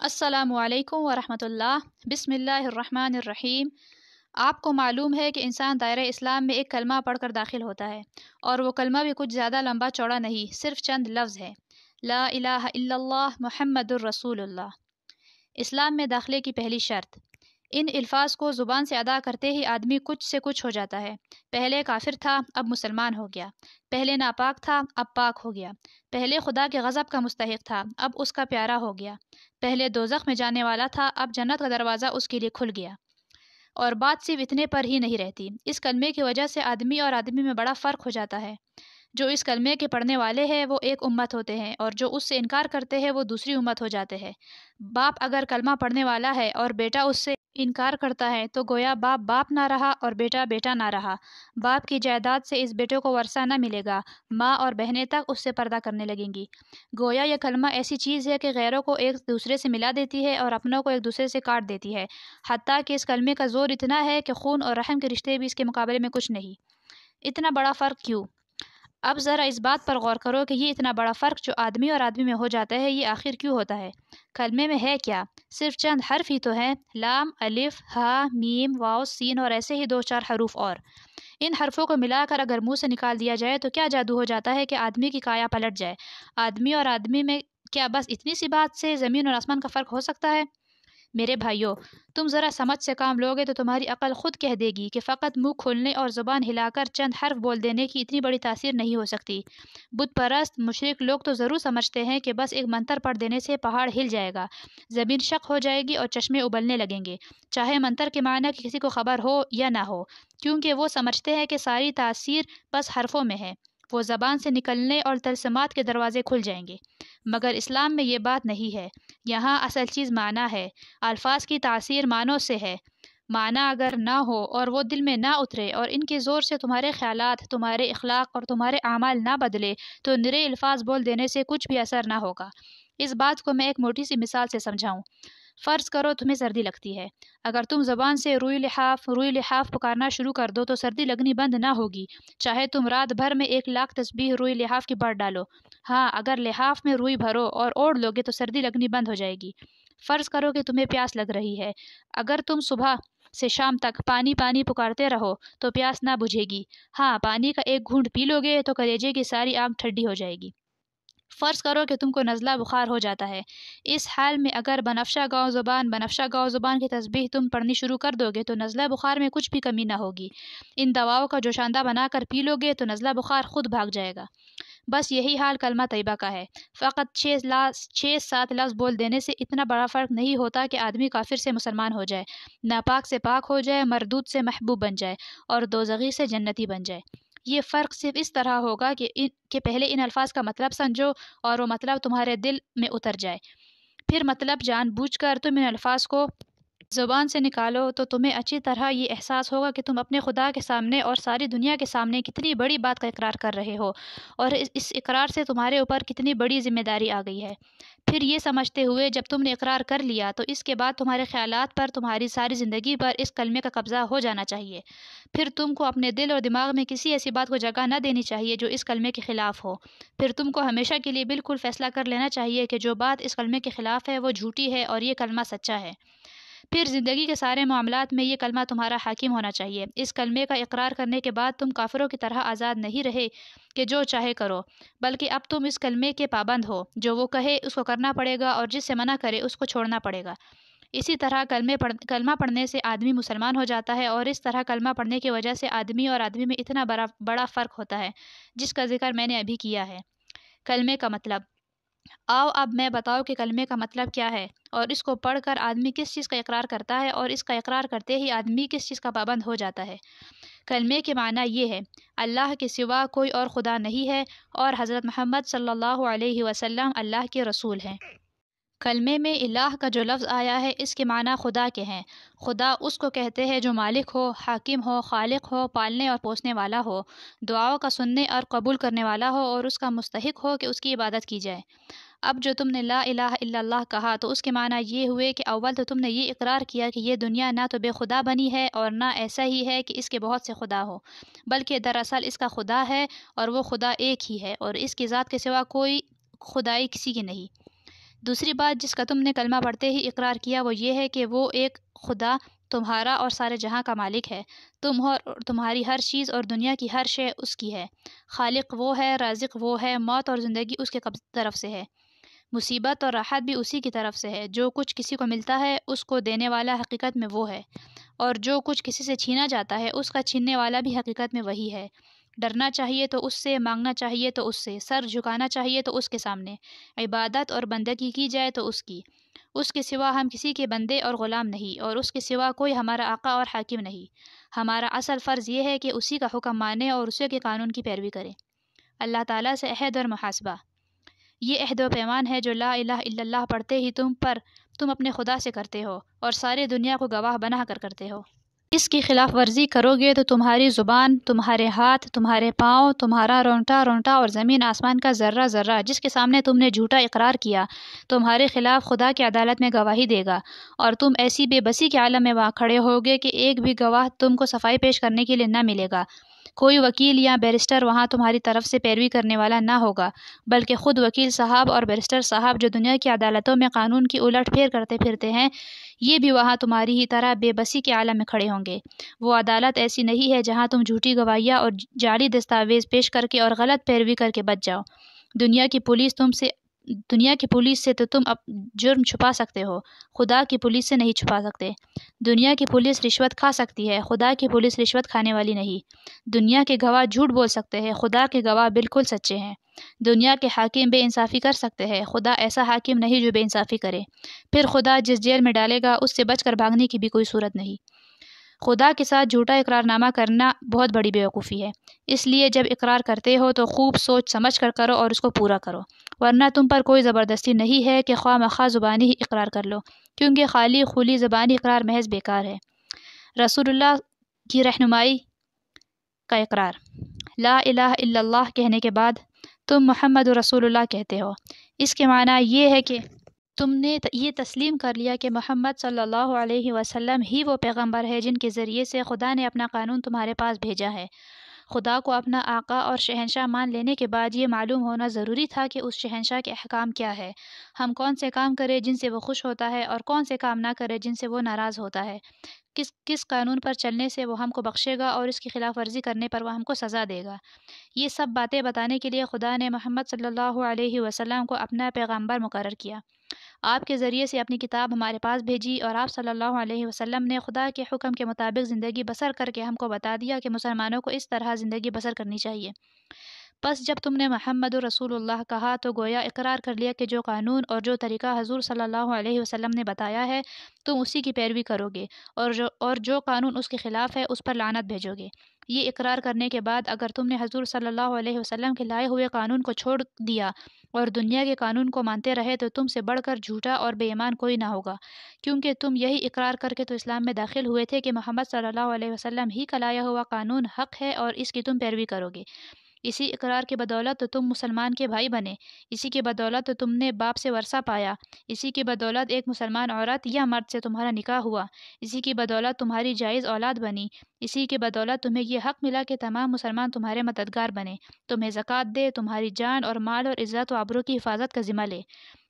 السلام علیکم ورحمۃ اللہ۔ بسم اللہ الرحمن الرحیم۔ آپ کو معلوم ہے کہ انسان دائرہ اسلام میں ایک کلمہ پڑھ کر داخل ہوتا ہے، اور وہ کلمہ بھی کچھ زیادہ لمبا چوڑا نہیں، صرف چند لفظ ہے: لا الہ الا اللہ محمد الرسول اللہ۔ اسلام میں داخلے کی پہلی شرط: ان الفاظ کو زبان سے ادا کرتے ہی آدمی کچھ سے کچھ ہو جاتا ہے۔ پہلے کافر تھا، اب مسلمان ہو گیا۔ پہلے ناپاک تھا، اب پاک ہو گیا۔ پہلے خدا کے غضب کا مستحق تھا، اب اس کا پیارا ہو گیا۔ پہلے دوزخ میں جانے والا تھا، اب جنت کا دروازہ اس کے لیے کھل گیا۔ اور بات صرف اتنے پر ہی نہیں رہتی، اس کلمے کی وجہ سے آدمی اور آدمی میں بڑا فرق ہو جاتا ہے۔ جو اس کلمے کے پڑھنے والے ہیں وہ ایک امت ہوتے ہیں، اور جو اس سے انکار کرتے ہیں وہ دوسری امت ہو جاتے ہیں۔ باپ اگر کلمہ پڑھنے والا ہے اور بیٹا اس سے انکار کرتا ہے تو گویا باپ باپ نہ رہا اور بیٹا بیٹا نہ رہا۔ باپ کی جائیداد سے اس بیٹے کو ورثہ نہ ملے گا، ماں اور بہنیں تک اس سے پردہ کرنے لگیں گی۔ گویا یہ کلمہ ایسی چیز ہے کہ غیروں کو ایک دوسرے سے ملا دیتی ہے اور اپنوں کو ایک دوسرے سے کاٹ دیتی ہے، حتیٰ کہ اس کلمے کا زور اتنا ہے کہ خون اور رحم کے رشتے بھی اس کے مقابلے میں کچھ نہیں۔ اتنا بڑا فرق کیوں؟ اب ذرا اس بات پر غور کرو کہ یہ اتنا بڑا فرق جو آدمی اور آدمی میں ہو جاتا ہے، یہ آخر کیوں ہوتا ہے؟ کلمے میں ہے کیا؟ صرف چند حرف ہی تو ہیں: لام، الف، ہا، میم، واو، سین اور ایسے ہی 2-4 حروف اور۔ ان حرفوں کو ملا کر اگر منہ سے نکال دیا جائے تو کیا جادو ہو جاتا ہے کہ آدمی کی کایا پلٹ جائے؟ آدمی اور آدمی میں کیا بس اتنی سی بات سے زمین اور آسمان کا فرق ہو سکتا ہے؟ میرے بھائیوں، تم ذرا سمجھ سے کام لوگے تو تمہاری عقل خود کہہ دے گی کہ فقط منہ کھولنے اور زبان ہلا کر چند حرف بول دینے کی اتنی بڑی تاثیر نہیں ہو سکتی۔ بت پرست مشرک لوگ تو ضرور سمجھتے ہیں کہ بس ایک منتر پڑھ دینے سے پہاڑ ہل جائے گا، زمین شق ہو جائے گی اور چشمے ابلنے لگیں گے، چاہے منتر کے معنی کی کسی کو خبر ہو یا نہ ہو، کیونکہ وہ سمجھتے ہیں کہ ساری تاثیر بس حرفوں میں ہے، وہ زبان سے نکلنے اور طلسمات کے دروازے کھل جائیں گے۔ مگر اسلام میں یہ بات نہیں ہے۔ یہاں اصل چیز معنی ہے۔ الفاظ کی تاثیر معنوں سے ہے۔ معنی اگر نہ ہو اور وہ دل میں نہ اترے اور ان کے زور سے تمہارے خیالات، تمہارے اخلاق اور تمہارے اعمال نہ بدلے تو نرے الفاظ بول دینے سے کچھ بھی اثر نہ ہوگا۔ اس بات کو میں ایک موٹی سی مثال سے سمجھاؤں۔ فرض کرو تمہیں سردی لگتی ہے۔ اگر تم زبان سے روئی لحاف پکارنا شروع کر دو تو سردی لگنی بند نہ ہوگی، چاہے تم رات بھر میں 1,00,000 تسبیح روئی لحاف کی پڑھ ڈالو۔ ہاں، اگر لحاف میں روئی بھرو اور اوڑھ لوگے تو سردی لگنی بند ہو جائے گی۔ فرض کرو کہ تمہیں پیاس لگ رہی ہے۔ اگر تم صبح سے شام تک پانی پانی پکارتے رہو تو پیاس نہ بجھے گی۔ ہاں، پانی کا ایک گھونٹ پی لوگے تو کلیجے کی ساری آگ ٹھنڈی ہو جائے گی۔ فرض کرو کہ تم کو نزلہ بخار ہو جاتا ہے۔ اس حال میں اگر بنفشہ گاؤ زبان کی تسبیح تم پڑھنی شروع کر دو گے تو نزلہ بخار میں کچھ بھی کمی نہ ہوگی۔ ان دواؤں کا جوشاندہ بنا کر پی لوگے تو نزلہ بخار خود بھاگ جائے گا۔ بس یہی حال کلمہ طیبہ کا ہے۔ فقط 6-7 لفظ بول دینے سے اتنا بڑا فرق نہیں ہوتا کہ آدمی کافر سے مسلمان ہو جائے، ناپاک سے پاک ہو جائے، مردود سے محبوب بن جائے اور دوزخی سے جنتی بن جائے۔ یہ فرق صرف اس طرح ہوگا کہ پہلے ان الفاظ کا مطلب سمجھو اور وہ مطلب تمہارے دل میں اتر جائے۔ پھر مطلب جان بوجھ کر تم ان الفاظ کو زبان سے نکالو تو تمہیں اچھی طرح یہ احساس ہوگا کہ تم اپنے خدا کے سامنے اور ساری دنیا کے سامنے کتنی بڑی بات کا اقرار کر رہے ہو، اور اس اقرار سے تمہارے اوپر کتنی بڑی ذمہ داری آ گئی ہے۔ پھر یہ سمجھتے ہوئے جب تم نے اقرار کر لیا تو اس کے بعد تمہارے خیالات پر، تمہاری ساری زندگی پر اس کلمے کا قبضہ ہو جانا چاہیے۔ پھر تم کو اپنے دل اور دماغ میں کسی ایسی بات کو جگہ نہ دینی چاہیے جو اس کلمے کے خلاف ہو۔ پھر تم کو ہمیشہ کے لیے بالکل فیصلہ کر لینا چاہیے کہ جو بات اس کلمے کے خلاف ہے وہ جھوٹی ہے اور یہ کلمہ سچا ہے۔ پھر زندگی کے سارے معاملات میں یہ کلمہ تمہارا حاکم ہونا چاہیے۔ اس کلمے کا اقرار کرنے کے بعد تم کافروں کی طرح آزاد نہیں رہے کہ جو چاہے کرو، بلکہ اب تم اس کلمے کے پابند ہو۔ جو وہ کہے اس کو کرنا پڑے گا اور جس سے منع کرے اس کو چھوڑنا پڑے گا۔ اسی طرح کلمہ پڑھنے سے آدمی مسلمان ہو جاتا ہے، اور اس طرح کلمہ پڑھنے کی وجہ سے آدمی اور آدمی میں اتنا بڑا فرق ہوتا ہے جس کا ذکر میں نے ابھی کیا ہے۔ کلمے کا مطلب۔ آؤ اب میں بتاؤ کہ کلمے کا مطلب کیا ہے، اور اس کو پڑھ کر آدمی کس چیز کا اقرار کرتا ہے، اور اس کا اقرار کرتے ہی آدمی کس چیز کا پابند ہو جاتا ہے۔ کلمے کے معنی یہ ہے: اللہ کے سوا کوئی اور خدا نہیں ہے، اور حضرت محمد صلی اللہ علیہ وسلم اللہ کے رسول ہیں۔ کلمے میں الہ کا جو لفظ آیا ہے اس کے معنی خدا کے ہیں۔ خدا اس کو کہتے ہیں جو مالک ہو، حاکم ہو، خالق ہو، پالنے اور پوسنے والا ہو، دعاؤں کا سننے اور قبول کرنے والا ہو، اور اس کا مستحق ہو کہ اس کی عبادت کی جائے۔ اب جو تم نے لا الہ الا اللہ کہا تو اس کے معنی یہ ہوئے کہ اول تو تم نے یہ اقرار کیا کہ یہ دنیا نہ تو بے خدا بنی ہے اور نہ ایسا ہی ہے کہ اس کے بہت سے خدا ہو، بلکہ دراصل اس کا خدا ہے اور وہ خدا ایک ہی ہے، اور اس کی ذات کے سوا کوئی خدائی کسی کی نہیں۔ دوسری بات جس کا تم نے کلمہ پڑھتے ہی اقرار کیا وہ یہ ہے کہ وہ ایک خدا تمہارا اور سارے جہاں کا مالک ہے، تمہاری ہر چیز اور دنیا کی ہر شے اس کی ہے، خالق وہ ہے، رازق وہ ہے، موت اور زندگی اس کے طرف سے ہے، مصیبت اور راحت بھی اسی کی طرف سے ہے، جو کچھ کسی کو ملتا ہے اس کو دینے والا حقیقت میں وہ ہے، اور جو کچھ کسی سے چھینا جاتا ہے اس کا چھیننے والا بھی حقیقت میں وہی ہے۔ ڈرنا چاہیے تو اس سے، مانگنا چاہیے تو اس سے، سر جھکانا چاہیے تو اس کے سامنے، عبادت اور بندگی کی جائے تو اس کے سوا ہم کسی کے بندے اور غلام نہیں، اور اس کے سوا کوئی ہمارا آقا اور حاکم نہیں۔ ہمارا اصل فرض یہ ہے کہ اسی کا حکم مانیں اور اسی کے قانون کی پیروی کریں۔ اللہ تعالیٰ سے عہد اور محاسبہ۔ یہ عہد و پیمان ہے جو لا الہ الا اللہ پڑھتے ہی تم اپنے خدا سے کرتے ہو اور ساری دنیا کو گواہ بنا کر کرتے ہو۔ اس کی خلاف ورزی کرو گے تو تمہاری زبان، تمہارے ہاتھ، تمہارے پاؤں، تمہارا رونٹا اور زمین آسمان کا ذرہ ذرہ جس کے سامنے تم نے جھوٹا اقرار کیا تمہارے خلاف خدا کی عدالت میں گواہی دے گا، اور تم ایسی بے بسی کے عالم میں وہاں کھڑے ہوگے کہ ایک بھی گواہ تم کو صفائی پیش کرنے کے لیے نہ ملے گا۔ کوئی وکیل یا بیرسٹر وہاں تمہاری طرف سے پیروی کرنے والا نہ ہوگا، بلکہ خود وکیل صاحب اور بیرسٹر صاحب جو دنیا کی عدالتوں میں قانون کی الٹ پھیر کرتے پھرتے ہیں، یہ بھی وہاں تمہاری ہی طرح بے بسی کے عالم میں کھڑے ہوں گے۔ وہ عدالت ایسی نہیں ہے جہاں تم جھوٹی گواہیاں اور جعلی دستاویز پیش کر کے اور غلط پیروی کر کے بچ جاؤ۔ دنیا کی پولیس سے تو تم جرم چھپا سکتے ہو، خدا کی پولیس سے نہیں چھپا سکتے۔ دنیا کی پولیس رشوت کھا سکتی ہے، خدا کی پولیس رشوت کھانے والی نہیں۔ دنیا کے گواہ جھوٹ بول سکتے ہیں، خدا کے گواہ بالکل سچے ہیں۔ دنیا کے حاکم بے انصافی کر سکتے ہیں، خدا ایسا حاکم نہیں جو بے انصافی کرے۔ پھر خدا جس جیل میں ڈالے گا اس سے بچ کر بھاگنے کی بھی کوئی صورت نہیں۔ خدا کے ساتھ جھوٹا اقرار نامہ کرنا بہت بڑی بیوقوفی ہے، اس لیے جب اقرار کرتے ہو تو خوب سوچ سمجھ کر کرو اور اس کو پورا کرو، ورنہ تم پر کوئی زبردستی نہیں ہے کہ خواہ مخواہ زبانی ہی اقرار کر لو، کیونکہ خالی خلی زبانی اقرار محض بیکار ہے۔ رسول اللہ کی رہنمائی کا اقرار۔ لا الہ الا اللہ کہنے کے بعد تم محمد رسول اللہ کہتے ہو، اس کے معنی یہ ہے کہ تم نے یہ تسلیم کر لیا کہ محمد صلی اللہ علیہ وسلم ہی وہ پیغمبر ہے جن کے ذریعے سے خدا نے اپنا قانون تمہارے پاس بھیجا ہے۔ خدا کو اپنا آقا اور شہنشاہ مان لینے کے بعد یہ معلوم ہونا ضروری تھا کہ اس شہنشاہ کے احکام کیا ہے، ہم کون سے کام کریں جن سے وہ خوش ہوتا ہے اور کون سے کام نہ کریں جن سے وہ ناراض ہوتا ہے، کس قانون پر چلنے سے وہ ہم کو بخشے گا اور اس کی خلاف ورزی کرنے پر وہ ہم کو سزا دے گا۔ یہ سب باتیں بتانے کے لیے خدا نے محمد صلی اللہ علیہ وسلم کو اپنا پیغمبر مقرر کیا، آپ کے ذریعے سے اپنی کتاب ہمارے پاس بھیجی، اور آپ صلی اللہ علیہ وسلم نے خدا کے حکم کے مطابق زندگی بسر کر کے ہم کو بتا دیا کہ مسلمانوں کو اس طرح زندگی بسر کرنی چاہیے۔ بس جب تم نے محمد رسول اللہ کہا تو گویا اقرار کر لیا کہ جو قانون اور جو طریقہ حضور صلی اللہ علیہ وسلم نے بتایا ہے تم اسی کی پیروی کرو گے، اور جو قانون اس کے خلاف ہے اس پر لعنت بھیجو گے۔ یہ اقرار کرنے کے بعد اگر تم نے حضور صلی اللہ علیہ وسلم کے لائے ہوئے قانون کو چھوڑ دیا اور دنیا کے قانون کو مانتے رہے تو تم سے بڑھ کر جھوٹا اور بے ایمان کوئی نہ ہوگا، کیونکہ تم یہی اقرار کر کے تو اسلام میں داخل ہوئے تھے کہ محمد صلی اللہ علیہ وسلم ہی کا لایا ہوا قانون حق ہے اور اس کی تم پیروی کرو گے۔ اسی اقرار کی بدولت تو تم مسلمان کے بھائی بنے، اسی کی بدولت تو تم نے باپ سے ورثہ پایا، اسی کی بدولت ایک مسلمان عورت یا مرد سے تمہارا نکاح ہوا، اسی کی بدولت تمہاری جائز اولاد بنی، اسی کی بدولت تمہیں یہ حق ملا کہ تمام مسلمان تمہارے مددگار بنے، تمہیں زکوٰۃ دے، تمہاری جان اور مال اور عزت و آبرو کی حفاظت کا ذمہ لے،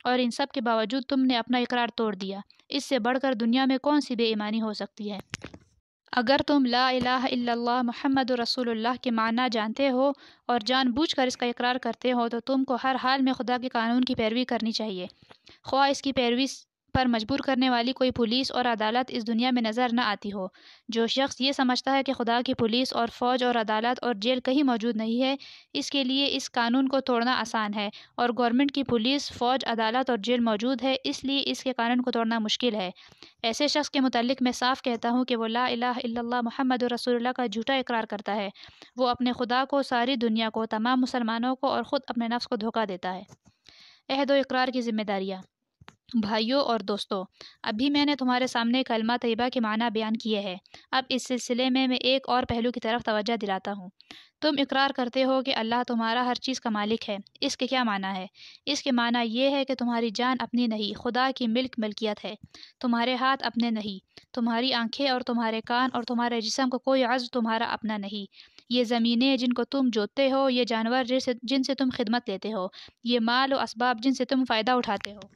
اور ان سب کے باوجود تم نے اپنا اقرار توڑ دیا۔ اس سے بڑھ کر دنیا میں کون سی بے ایمانی ہو سکتی ہے؟ اگر تم لا الہ الا اللہ محمد رسول اللہ کے معنی جانتے ہو اور جان بوجھ کر اس کا اقرار کرتے ہو تو تم کو ہر حال میں خدا کے قانون کی پیروی کرنی چاہیے، خواہ اس کی پیروی پر مجبور کرنے والی کوئی پولیس اور عدالت اس دنیا میں نظر نہ آتی ہو۔ جو شخص یہ سمجھتا ہے کہ خدا کی پولیس اور فوج اور عدالت اور جیل کہیں موجود نہیں ہے، اس کے لیے اس قانون کو توڑنا آسان ہے، اور گورنمنٹ کی پولیس، فوج، عدالت اور جیل موجود ہے، اس لیے اس کے قانون کو توڑنا مشکل ہے۔ ایسے شخص کے متعلق میں صاف کہتا ہوں کہ وہ لا الہ الا اللہ محمد رسول اللہ کا جھوٹا اقرار کرتا ہے، وہ اپنے خدا کو، ساری دنیا کو، تمام مسلمانوں کو اور خود اپنے نفس کو دھوکہ دیتا ہے۔ عہد و اقرار کی ذمہ داریاں۔ بھائیوں اور دوستو، ابھی میں نے تمہارے سامنے کلمہ طیبہ کے معنی بیان کیے ہیں، اب اس سلسلے میں ایک اور پہلو کی طرف توجہ دلاتا ہوں۔ تم اقرار کرتے ہو کہ اللہ تمہارا ہر چیز کا مالک ہے، اس کے کیا معنی ہے؟ اس کے معنی یہ ہے کہ تمہاری جان اپنی نہیں، خدا کی ملکیت ہے، تمہارے ہاتھ اپنے نہیں، تمہاری آنکھیں اور تمہارے کان اور تمہارے جسم کا کوئی عضو تمہارا اپنا نہیں، یہ زمینیں جن کو تم جوتتے ہو، یہ جانور جن سے تم خدمت لیتے ہو، یہ مال و اسباب جن سے تم فائدہ اٹھاتے ہو،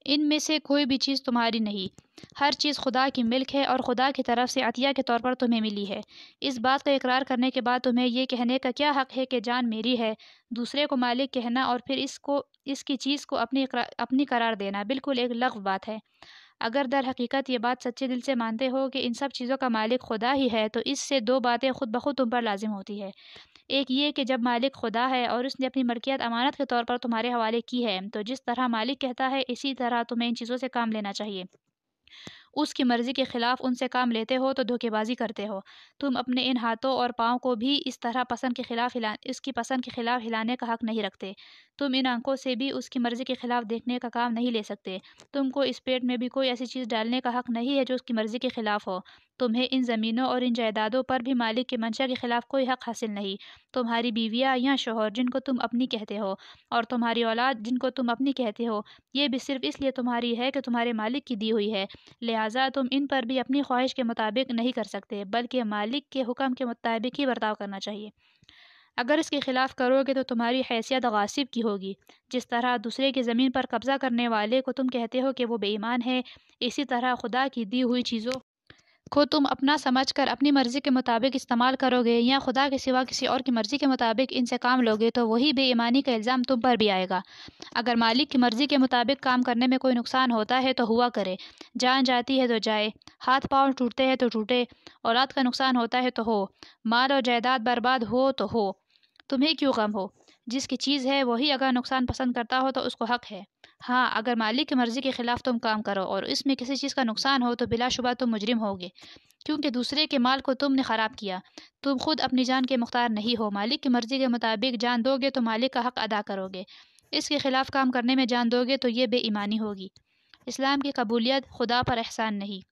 ان میں سے کوئی بھی چیز تمہاری نہیں، ہر چیز خدا کی ملک ہے اور خدا کی طرف سے عطیہ کے طور پر تمہیں ملی ہے۔ اس بات کا اقرار کرنے کے بعد تمہیں یہ کہنے کا کیا حق ہے کہ جان میری ہے؟ دوسرے کو مالک کہنا اور پھر اس کی چیز کو اپنی قرار دینا بالکل ایک لغو بات ہے۔ اگر در حقیقت یہ بات سچے دل سے مانتے ہو کہ ان سب چیزوں کا مالک خدا ہی ہے تو اس سے دو باتیں خود بخود تم پر لازم ہوتی ہے۔ ایک یہ کہ جب مالک خدا ہے اور اس نے اپنی ملکیت امانت کے طور پر تمہارے حوالے کی ہے تو جس طرح مالک کہتا ہے اسی طرح تمہیں ان چیزوں سے کام لینا چاہیے۔ اس کی مرضی کے خلاف ان سے کام لیتے ہو تو دھوکے بازی کرتے ہو۔ تم اپنے ان ہاتھوں اور پاؤں کو بھی اس کی پسند کے خلاف ہلانے کا حق نہیں رکھتے۔ تم ان آنکھوں سے بھی اس کی مرضی کے خلاف دیکھنے کا کام نہیں لے سکتے۔ تم کو اس پیٹ میں بھی کوئی ایسی چیز ڈالنے کا حق نہیں ہے جو اس کی مرضی کے خلاف ہو۔ تمہیں ان زمینوں اور ان جائیدادوں پر بھی مالک کے منشا کے خلاف کوئی حق حاصل نہیں۔ تمہاری بیویاں یا شوہر جن کو تم اپنی کہتے ہو اور تمہاری اولاد جن کو تم اپنی کہتے ہو، یہ بھی صرف اس لیے تمہاری ہے کہ تمہارے مالک کی دی ہوئی ہے، لہٰذا تم ان پر بھی اپنی خواہش کے مطابق نہیں کر سکتے بلکہ مالک کے حکم کے مطابق ہی برتاؤ کرنا چاہیے۔ اگر اس کے خلاف کرو گے تو تمہاری حیثیت غاصب کی ہوگی۔ جس طرح دوسرے کی زمین پر قبضہ کرنے والے کو تم کہتے ہو کہ وہ بے ایمان ہے، اسی طرح خدا کی دی ہوئی چیزوں کو تم اپنا سمجھ کر اپنی مرضی کے مطابق استعمال کرو گے یا خدا کے سوا کسی اور کی مرضی کے مطابق ان سے کام لوگے تو وہی بے ایمانی کا الزام تم پر بھی آئے گا۔ اگر مالک کی مرضی کے مطابق کام کرنے میں کوئی نقصان ہوتا ہے تو ہوا کرے، جان جاتی ہے تو جائے، ہاتھ پاؤں ٹوٹتے ہیں تو ٹوٹے، اولاد کا نقصان ہوتا ہے تو ہو، مال اور جائیداد برباد ہو تو ہو، تمہیں کیوں غم ہو؟ جس کی چیز ہے وہی اگر نقصان پسند کرتا ہو تو اس کو حق ہے۔ ہاں، اگر مالک کی مرضی کے خلاف تم کام کرو اور اس میں کسی چیز کا نقصان ہو تو بلا شبہ تم مجرم ہوگے، کیونکہ دوسرے کے مال کو تم نے خراب کیا۔ تم خود اپنی جان کے مختار نہیں ہو، مالک کی مرضی کے مطابق جان دو گے تو مالک کا حق ادا کرو گے، اس کے خلاف کام کرنے میں جان دو گے تو یہ بے ایمانی ہوگی۔ اسلام کی قبولیت خدا پر احسان نہیں۔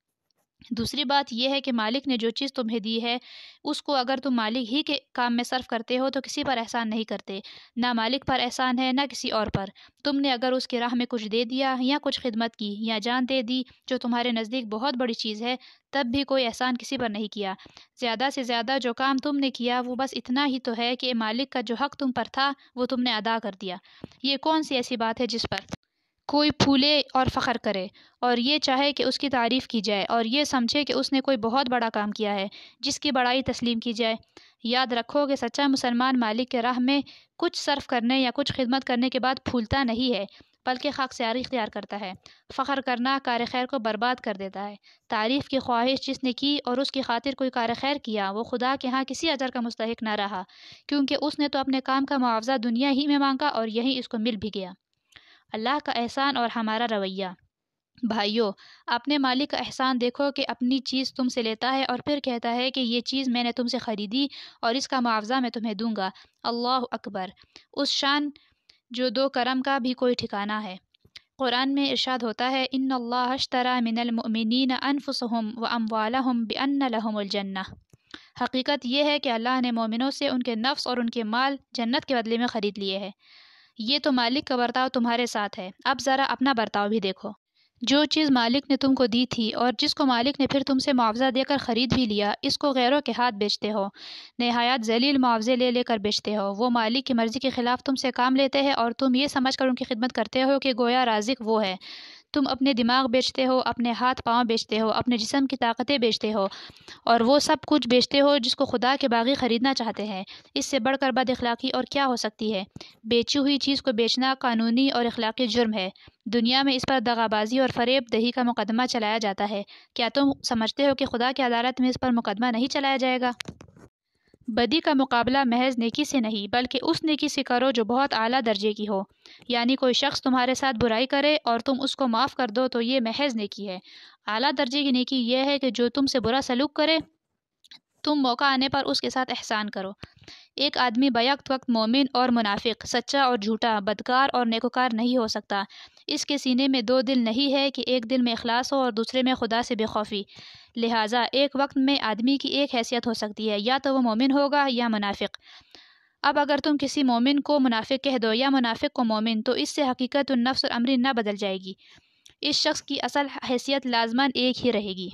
دوسری بات یہ ہے کہ مالک نے جو چیز تمہیں دی ہے اس کو اگر تم مالک ہی کے کام میں صرف کرتے ہو تو کسی پر احسان نہیں کرتے، نہ مالک پر احسان ہے نہ کسی اور پر۔ تم نے اگر اس کی راہ میں کچھ دے دیا یا کچھ خدمت کی یا جان دے دی جو تمہارے نزدیک بہت بڑی چیز ہے، تب بھی کوئی احسان کسی پر نہیں کیا۔ زیادہ سے زیادہ جو کام تم نے کیا وہ بس اتنا ہی تو ہے کہ مالک کا جو حق تم پر تھا وہ تم نے ادا کر دیا۔ یہ کون سی ایسی بات ہے جس پر کوئی پھولے اور فخر کرے اور یہ چاہے کہ اس کی تعریف کی جائے اور یہ سمجھے کہ اس نے کوئی بہت بڑا کام کیا ہے جس کی بڑائی تسلیم کی جائے؟ یاد رکھو کہ سچا مسلمان مالک کے راہ میں کچھ صرف کرنے یا کچھ خدمت کرنے کے بعد پھولتا نہیں ہے بلکہ خاکساری اختیار کرتا ہے۔ فخر کرنا کار خیر کو برباد کر دیتا ہے۔ تعریف کی خواہش جس نے کی اور اس کی خاطر کوئی کار خیر کیا وہ خدا کے ہاں کسی اجر کا مستحق نہ رہا، کیونکہ اس نے تو اپنے کام کا معاوضہ دنیا ہی میں مانگا اور یہیں اس کو مل بھی گیا۔ اللہ کا احسان اور ہمارا رویہ۔ بھائیو، اپنے مالک کا احسان دیکھو کہ اپنی چیز تم سے لیتا ہے اور پھر کہتا ہے کہ یہ چیز میں نے تم سے خریدی اور اس کا معاوضہ میں تمہیں دوں گا۔ اللہ اکبر! اس شان جو دو کرم کا بھی کوئی ٹھکانہ ہے۔ قرآن میں ارشاد ہوتا ہے ان اللہ اشتری من المؤمنین انفسهم واموالهم بان لهم الجنہ۔ حقیقت یہ ہے کہ اللہ نے مومنوں سے ان کے نفس اور ان کے مال جنت کے بدلے میں خرید لیے ہیں۔ یہ تو مالک کا برتاؤ تمہارے ساتھ ہے، اب ذرا اپنا برتاؤ بھی دیکھو۔ جو چیز مالک نے تم کو دی تھی اور جس کو مالک نے پھر تم سے معاوضہ دے کر خرید بھی لیا، اس کو غیروں کے ہاتھ بیچتے ہو، نہایت ذلیل معاوضے لے کر بیچتے ہو۔ وہ مالک کی مرضی کے خلاف تم سے کام لیتے ہیں اور تم یہ سمجھ کر ان کی خدمت کرتے ہو کہ گویا رازق وہ ہے۔ تم اپنے دماغ بیچتے ہو، اپنے ہاتھ پاؤں بیچتے ہو، اپنے جسم کی طاقتیں بیچتے ہو اور وہ سب کچھ بیچتے ہو جس کو خدا کے باغی خریدنا چاہتے ہیں۔ اس سے بڑھ کر بد اخلاقی اور کیا ہو سکتی ہے؟ بیچی ہوئی چیز کو بیچنا قانونی اور اخلاقی جرم ہے۔ دنیا میں اس پر دغا بازی اور فریب دہی کا مقدمہ چلایا جاتا ہے۔ کیا تم سمجھتے ہو کہ خدا کی عدالت میں اس پر مقدمہ نہیں چلایا جائے گا؟ بدی کا مقابلہ محض نیکی سے نہیں بلکہ اس نیکی سے کرو جو بہت اعلیٰ درجے کی ہو، یعنی کوئی شخص تمہارے ساتھ برائی کرے اور تم اس کو معاف کر دو تو یہ محض نیکی ہے۔ اعلیٰ درجے کی نیکی یہ ہے کہ جو تم سے برا سلوک کرے تم موقع آنے پر اس کے ساتھ احسان کرو۔ ایک آدمی بیک وقت مومن اور منافق، سچا اور جھوٹا، بدکار اور نیکوکار نہیں ہو سکتا۔ اس کے سینے میں دو دل نہیں ہے کہ ایک دل میں اخلاص ہو اور دوسرے میں خدا سے بے خوفی۔ لہٰذا ایک وقت میں آدمی کی ایک حیثیت ہو سکتی ہے، یا تو وہ مومن ہوگا یا منافق۔ اب اگر تم کسی مومن کو منافق کہہ دو یا منافق کو مومن تو اس سے حقیقت النفس الامر نہ بدل جائے گی، اس شخص کی اصل حیثیت لازماً ایک ہی رہے گی۔